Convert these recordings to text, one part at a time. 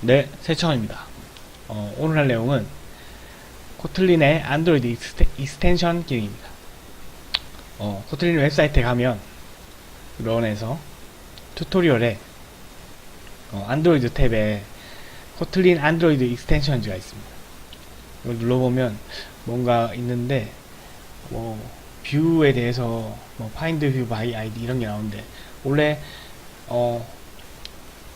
네, 세청입니다. 오늘 할 내용은 코틀린의 안드로이드 익스텐션 기능입니다. 코틀린 웹사이트에 가면 런에서 튜토리얼에 안드로이드 탭에 코틀린 안드로이드 익스텐션즈가 있습니다. 이걸 눌러보면 뭔가 있는데 뷰에 대해서 파인드 뷰 바이 아이디 이런 게 나오는데 원래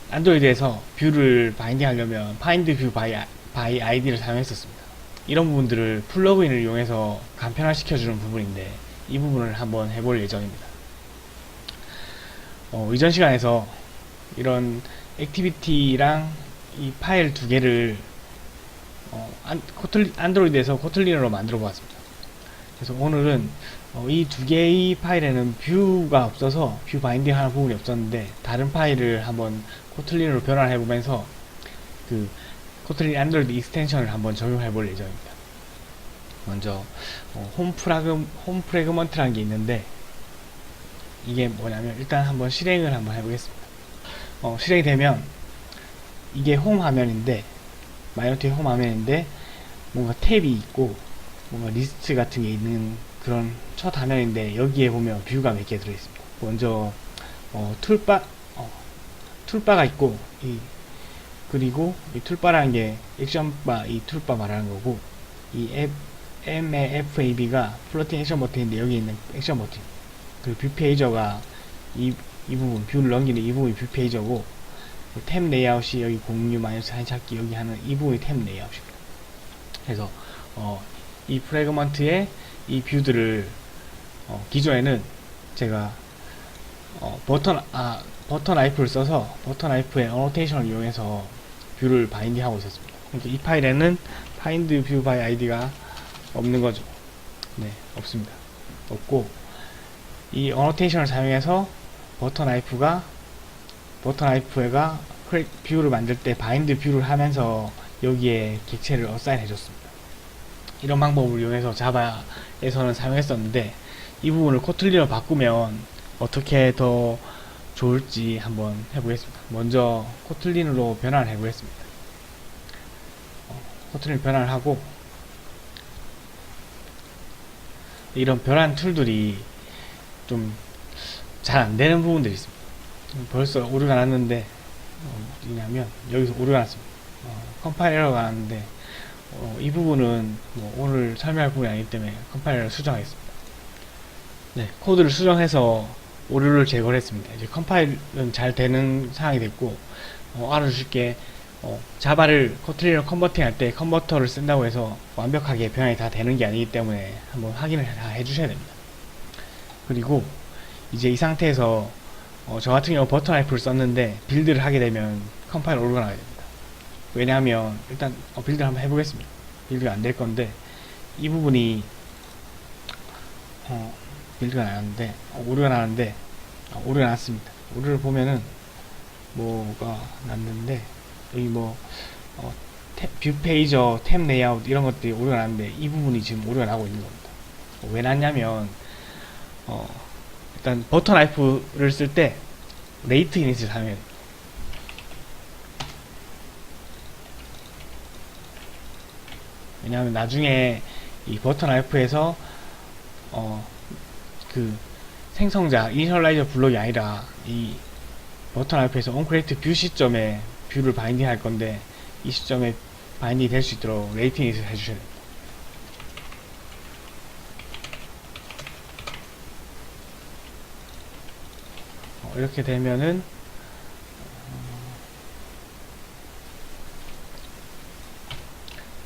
안드로이드에서 뷰를 바인딩 하려면 파인드 뷰 바이 아이디를 사용했었습니다. 이런 부분들을 플러그인을 이용해서 간편화시켜주는 부분인데 이 부분을 한번 해볼 예정입니다. 이전 시간에서 이런 액티비티랑 이 파일 두 개를 안드로이드에서 코틀린으로 만들어 보았습니다. 그래서 오늘은 이 두 개의 파일에는 뷰가 없어서 뷰 바인딩 하는 부분이 없었는데 다른 파일을 한번 코틀린으로 변환해 보면서 그 코틀린 안드로이드 익스텐션을 한번 적용해 볼 예정입니다. 먼저 홈 프래그먼트라는 게 있는데 이게 뭐냐면 일단 한번 실행을 한번 해보겠습니다. 실행이 되면 이게 홈 화면인데 마이너티 홈 화면인데 뭔가 탭이 있고 뭔가 리스트 같은 게 있는 그런 첫 화면인데 여기에 보면 뷰가 몇 개 들어있습니다. 먼저 툴바가 있고 그리고 이 툴바라는 게 액션바 이 툴바 말하는 거고 이 MAFAB가 플로팅 액션 버튼인데 여기 있는 액션 버튼 그리고 뷰 페이저가 이 부분 뷰를 넘기는 이 부분이 뷰 페이저고 탭 레이아웃이 여기 공유 마이너스 한 찾기 여기 하는 이 부분이 탭 레이아웃입니다. 그래서 이 프래그먼트의 이 뷰들을 기존에는 제가 버터 나이프를 써서 버터 나이프의 어노테이션을 이용해서 뷰를 바인딩 하고 있었습니다. 그러니까 이 파일에는 파인드 뷰 바이 아이디가 없는 거죠. 네, 없습니다. 없고 이 어노테이션을 사용해서 버터 나이프가 뷰를 만들 때 바인드 뷰를 하면서 여기에 객체를 어사인 해줬습니다. 이런 방법을 이용해서 자바에서는 사용했었는데 이 부분을 코틀린으로 바꾸면 어떻게 더 좋을지 한번 해보겠습니다. 먼저 코틀린으로 변환을 해보겠습니다. 코틀린 변환을 하고 이런 변환 툴들이 좀 잘 안되는 부분들이 있습니다. 벌써 오류가 났는데 뭐냐면 여기서 오류가 났습니다. 컴파일 에러가 났는데 이 부분은 오늘 설명할 부분이 아니기 때문에 컴파일 에러 수정하겠습니다. 네, 코드를 수정해서 오류를 제거를 했습니다. 이제 컴파일은 잘 되는 상황이 됐고 알아주실 게 자바를 코틀린으로 컨버팅 할 때 컨버터를 쓴다고 해서 완벽하게 변환이 다 되는 게 아니기 때문에 한번 확인을 다 해주셔야 됩니다. 그리고 이제 이 상태에서 저 같은 경우 버터 나이프를 썼는데 빌드를 하게 되면 컴파일 오류가 나게 됩니다. 왜냐하면 일단 빌드를 한번 해보겠습니다. 빌드가 안 될 건데 이 부분이 빌드가 나왔는데 오류가 나왔는데 오류가 나왔습니다. 오류를 보면은 뭐가 났는데 여기 뷰 페이저, 탭 레이아웃 이런 것들이 오류가 났는데 이 부분이 지금 오류가 나고 있는 겁니다. 왜 났냐면 일단 버터 나이프를 쓸 때 레이트 이닛을 사용해야 됩니다. 왜냐하면 나중에 이 버터 나이프에서 그 생성자 이니셜라이저 블록이 아니라 이 버터 나이프에서 onCreate 뷰 시점에 뷰를 바인딩 할 건데 이 시점에 바인딩이 될 수 있도록 레이트 이닛을 해주셔야 됩니다. 이렇게 되면은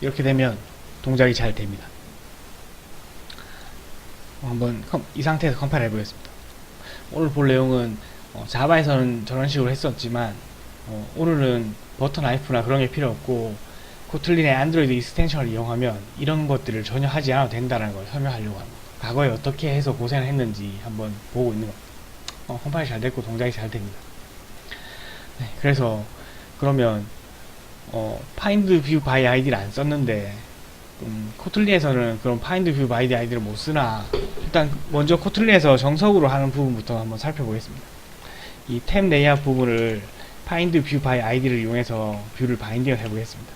이렇게 되면 동작이 잘 됩니다. 한번 이 상태에서 컴파일 해보겠습니다. 오늘 볼 내용은 자바에서는 저런 식으로 했었지만 오늘은 버터 나이프나 그런 게 필요 없고 코틀린의 안드로이드 익스텐션을 이용하면 이런 것들을 전혀 하지 않아도 된다는 걸 설명하려고 합니다. 과거에 어떻게 해서 고생을 했는지 한번 보고 있는 겁니다. 컴파일이 잘 됐고 동작이 잘 됩니다. 네, 그래서 그러면 파인드 뷰 바이 아이디를 안 썼는데 코틀린에서는 그런 파인드 뷰 바이 아이디를 못 쓰나 일단 먼저 코틀린에서 정석으로 하는 부분부터 한번 살펴보겠습니다. 이 탭 레이아웃 부분을 find view by id를 이용해서 뷰를 바인딩을 해보겠습니다.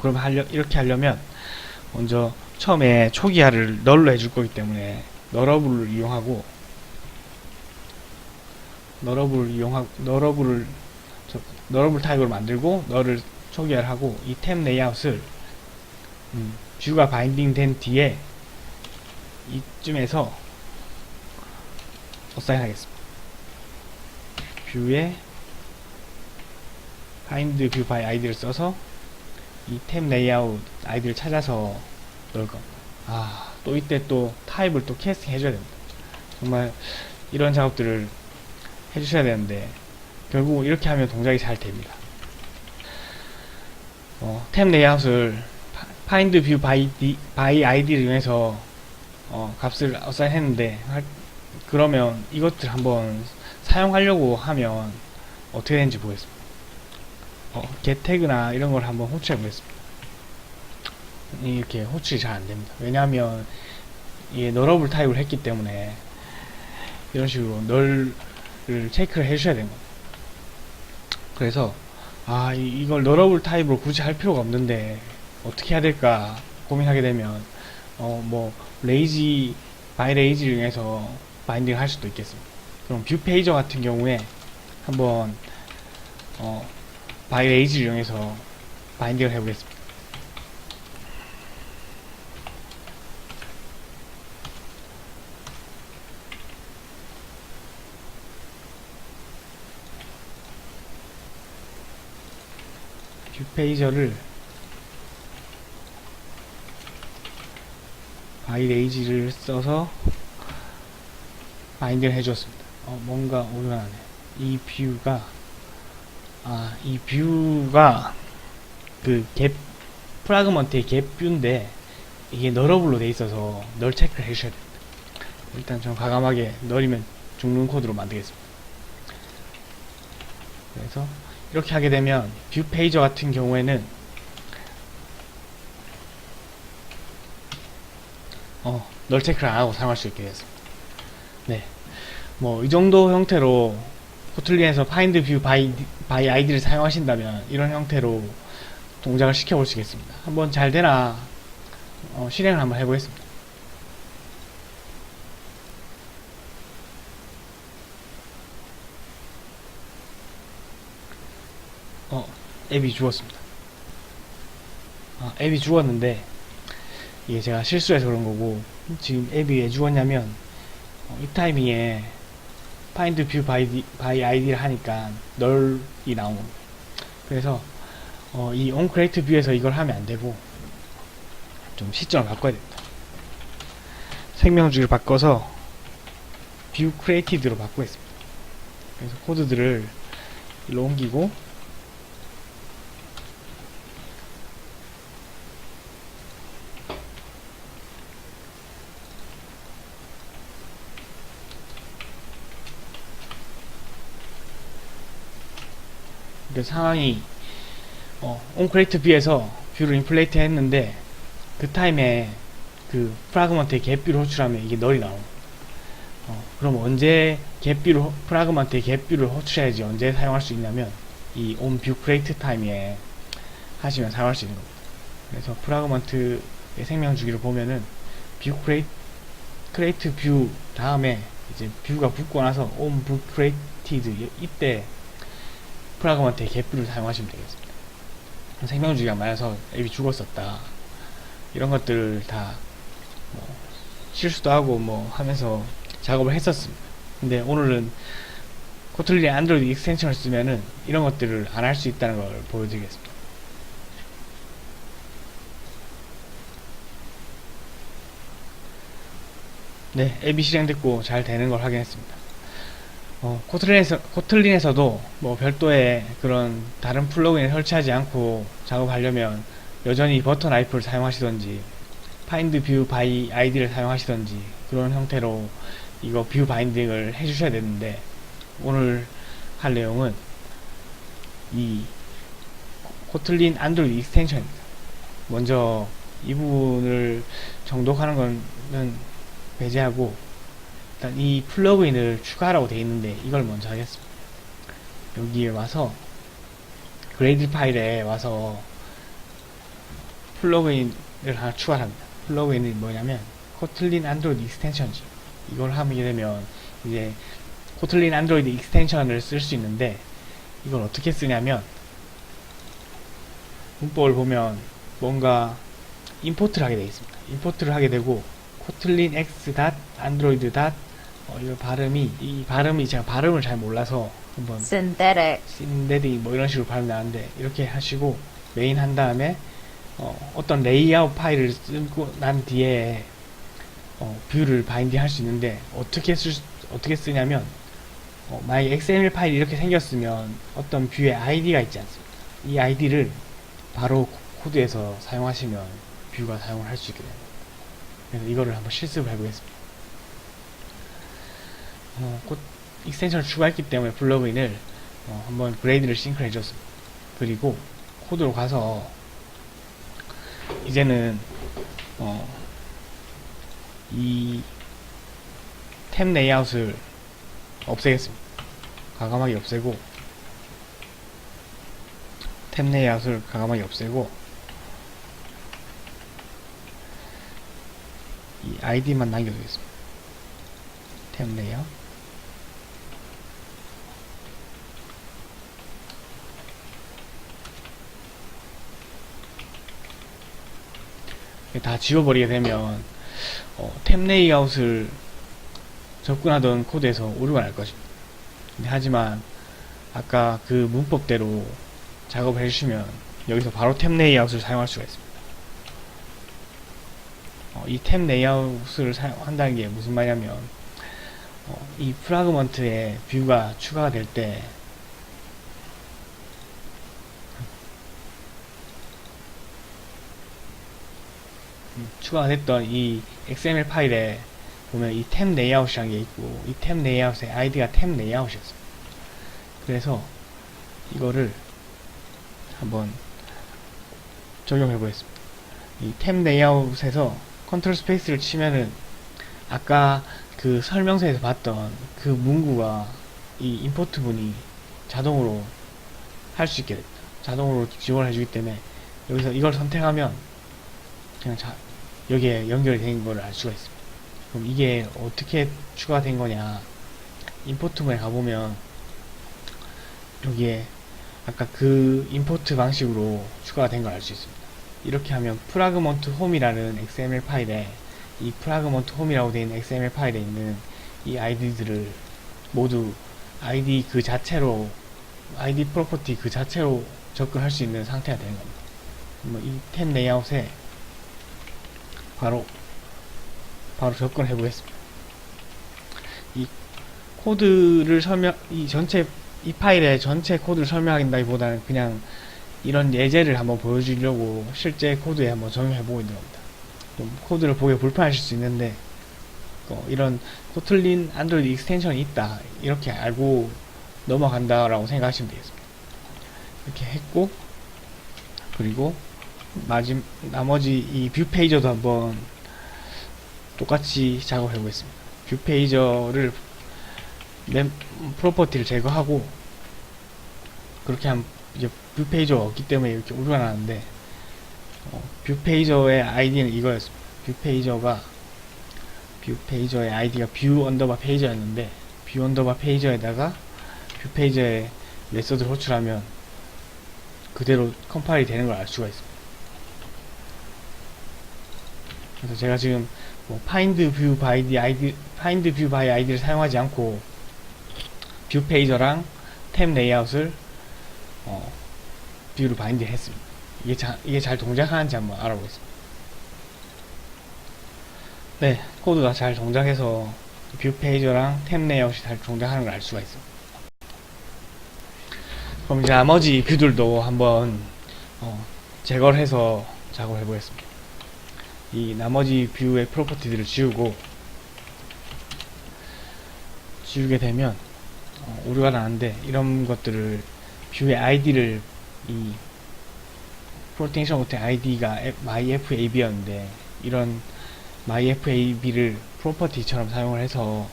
그럼 이렇게 하려면 먼저 처음에 초기화를 널로 해줄 거기 때문에 널러블을 이용하고 널러블 타입으로 만들고 널을 초기화를 하고 이 템 레이아웃을 뷰가 바인딩 된 뒤에 이쯤에서 어사인 하겠습니다. 뷰에 find view by id를 써서 이 템 레이아웃 아이디를 찾아서 넣을 겁니다. 또 이때 또 타입을 또 캐스팅 해줘야 됩니다. 정말 이런 작업들을 해주셔야 되는데 결국 이렇게 하면 동작이 잘 됩니다. 템 레이아웃을 find view by id를 이용해서 값을 어사인 했는데 그러면 이것들 한번 사용하려고 하면 어떻게 되는지 보겠습니다. get 태그나 이런 걸 한번 호출해 보겠습니다. 이렇게 호출이 잘 안됩니다. 왜냐하면 이게 널러블 타입을 했기 때문에 이런 식으로 널을 체크를 해주셔야 되는 겁니다. 그래서 이걸 널러블 타입으로 굳이 할 필요가 없는데 어떻게 해야 될까 고민하게 되면 뭐 레이지 바이 레이지를 이용해서 바인딩을 할 수도 있겠습니다. 그럼 뷰 페이저 같은 경우에 한번 바이 레이지를 이용해서 바인딩을 해보겠습니다. 뷰 페이저를 바이 레이지를 써서 바인딩을 해주었습니다. 뭔가 오류나네. 이 뷰가 그 갭 프라그먼트의 갭 뷰인데 이게 널러블로 돼 있어서 널 체크를 해주셔야 됩니다. 일단 좀 과감하게 널이면 죽는 코드로 만들겠습니다. 그래서 이렇게 하게 되면 뷰 페이저 같은 경우에는 널 체크를 안하고 사용할 수 있게 되었습니다. 네, 뭐 이 정도 형태로 코틀린에서 find view by id를 사용하신다면 이런 형태로 동작을 시켜보시겠습니다. 한번 잘 되나 실행을 한번 해보겠습니다. 앱이 죽었습니다. 앱이 죽었는데 이게 제가 실수해서 그런 거고, 지금 앱이 왜 죽었냐면 이 타이밍에 find view by id를 하니까 널이 나온 겁니다. 그래서 이 onCreate view에서 이걸 하면 안 되고 좀 시점을 바꿔야 됩니다. 생명주기를 바꿔서 view created로 바꾸겠습니다. 그래서 코드들을 일로 옮기고 상황이 onCreate view에서 뷰를 인플레이트 했는데 그 타임에 그 프라그먼트의 갭뷰를 호출하면 이게 널이 나옵니다. 그럼 언제 프라그먼트의 갭뷰를 호출해야지 언제 사용할 수 있냐면 이 onViewCreate 타임에 하시면 사용할 수 있는 겁니다. 그래서 프라그먼트의 생명주기를 보면은 create view 다음에 이제 뷰가 붙고 나서 onViewCreated 이때 프라그먼트의 갭뷰를 사용하시면 되겠습니다. 생명주기가 많아서 앱이 죽었었다, 이런 것들을 다 실수도 하고 하면서 작업을 했었습니다. 근데 오늘은 코틀린 안드로이드 익스텐션을 쓰면은 이런 것들을 안 할 수 있다는 걸 보여드리겠습니다. 네, 앱이 실행됐고 잘 되는 걸 확인했습니다. 코틀린에서도 별도의 그런 다른 플러그인을 설치하지 않고 작업하려면 여전히 버터 나이프를 사용하시던지 find view by id를 사용하시던지 그런 형태로 이거 뷰 바인딩을 해주셔야 되는데, 오늘 할 내용은 이 코틀린 안드로이드 익스텐션입니다. 먼저 이 부분을 정독하는 거는 배제하고 일단 이 플러그인을 추가하라고 되어 있는데 이걸 먼저 하겠습니다. 여기에 와서 그레이드 파일에 와서 플러그인을 하나 추가합니다. 플러그인이 뭐냐면 코틀린 안드로이드 익스텐션지. 이걸 하게 되면 이제 코틀린 안드로이드 익스텐션을 쓸 수 있는데, 이걸 어떻게 쓰냐면 문법을 보면 뭔가 임포트를 하게 되어 있습니다. 임포트를 하게 되고 코틀린 x android 이 발음이 제가 발음을 잘 몰라서 한번 synthetic 뭐 이런 식으로 발음 나는데, 이렇게 하시고 메인 한 다음에 어떤 레이아웃 파일을 쓰고 난 뒤에 뷰를 바인딩 할 수 있는데, 어떻게 쓰냐면 만약에 XML 파일이 이렇게 생겼으면 어떤 뷰에 아이디가 있지 않습니까? 이 아이디를 바로 코드에서 사용하시면 뷰가 사용을 할 수 있게 됩니다. 그래서 이거를 한번 실습을 해보겠습니다. 익스텐션을 추가했기 때문에 플러그인을 한번 그레이드를 싱크를 해줬습니다. 그리고 코드로 가서 이제는 이 탭 레이아웃을 없애겠습니다. 과감하게 없애고, 탭 레이아웃을 과감하게 없애고, 이 아이디만 남겨두겠습니다. 탭 레이아웃. 다 지워버리게 되면 탭 레이아웃을 접근하던 코드에서 오류가 날 것입니다. 하지만 아까 그 문법대로 작업을 해주시면 여기서 바로 탭 레이아웃을 사용할 수가 있습니다. 이 탭 레이아웃을 사용한다는 게 무슨 말이냐면 이 프라그먼트에 뷰가 추가가 될 때 추가가 됐던 이 XML 파일에 보면 이 탭 레이아웃이라는 게 있고, 이 탭 레이아웃의 아이디가 탭 레이아웃이었습니다. 그래서 이거를 한번 적용해 보겠습니다. 이 탭 레이아웃에서 컨트롤 스페이스를 치면은 아까 그 설명서에서 봤던 그 문구가 이 임포트 문이 자동으로 할 수 있게 됩니다. 자동으로 지원을 해주기 때문에 여기서 이걸 선택하면 그냥 여기에 연결이 된 걸 알 수가 있습니다. 그럼 이게 어떻게 추가된 거냐, 임포트문에 가보면 여기에 아까 그 임포트 방식으로 추가가 된 걸 알 수 있습니다. 이렇게 하면 프라그먼트 홈이라는 XML 파일에, 이 프라그먼트 홈이라고 되어 있는 XML 파일에 있는 이 아이디들을 모두 아이디 그 자체로, 아이디 프로퍼티 그 자체로 접근할 수 있는 상태가 되는 겁니다. 이 탭 레이아웃에 바로 접근해 보겠습니다. 이 코드를 이 파일의 전체 코드를 설명한다기보다는 그냥 이런 예제를 한번 보여주려고 실제 코드에 한번 적용해 보고 있는 겁니다. 좀 코드를 보기 불편하실 수 있는데 이런 코틀린 안드로이드 익스텐션이 있다, 이렇게 알고 넘어간다라고 생각하시면 되겠습니다. 이렇게 했고, 그리고 나머지 이 뷰 페이저도 한번 똑같이 작업해 보겠습니다. 뷰 페이저를 프로퍼티를 제거하고, 그렇게 하면 이제 뷰 페이저가 없기 때문에 이렇게 오류가 나는데, 뷰 페이저의 아이디는 이거였습니다. 뷰 페이저의 아이디가 뷰 언더바 페이저였는데, 뷰 언더바 페이저에다가 뷰 페이저의 메소드를 호출하면 그대로 컴파일이 되는 걸 알 수가 있습니다. 그래서 제가 지금 find view by id를 사용하지 않고 뷰 페이저랑 탭 레이아웃을 뷰로 바인드 했습니다. 이게 잘 동작하는지 한번 알아보겠습니다. 네, 코드가 잘 동작해서 뷰 페이저랑 탭 레이아웃이 잘 동작하는 걸 알 수가 있습니다. 그럼 이제 나머지 뷰들도 한번 제거를 해서 작업을 해보겠습니다. 이 나머지 뷰의 프로퍼티들을 지우게 되면 오류가 나는데, 이런 것들을 뷰의 아이디를, 이 프로텍션 호텔 아이디가 myfab였는데 이런 myfab를 프로퍼티처럼 사용을 해서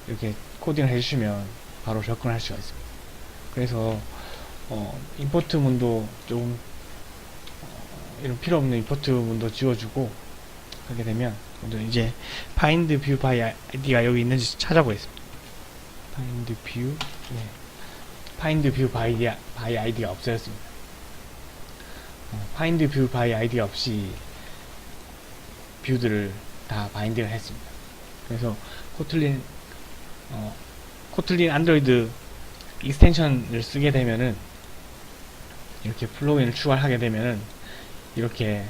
이렇게 코딩을 해주시면 바로 접근할 수가 있습니다. 그래서 임포트 문도 좀 이런 필요 없는 임포트 문도 지워주고 하게 되면 먼저 이제 find view by id가 여기 있는지 찾아보겠습니다. find view, 네. find view by id가 없어졌습니다. find view by id가 없이 뷰들을 다 바인딩을 했습니다. 그래서 코틀린 안드로이드 익스텐션을 쓰게 되면은 이렇게 플러그인을 추가하게 되면은 이렇게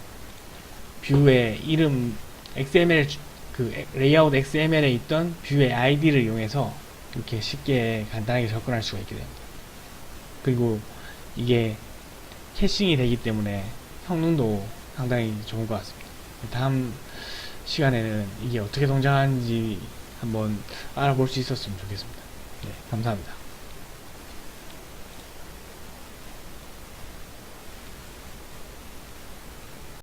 뷰의 이름 XML 그 레이아웃 XML에 있던 뷰의 아이디를 이용해서 이렇게 쉽게 간단하게 접근할 수가 있게 됩니다. 그리고 이게 캐싱이 되기 때문에 성능도 상당히 좋은 것 같습니다. 다음 시간에는 이게 어떻게 동작하는지 한번 알아볼 수 있었으면 좋겠습니다. 네, 감사합니다.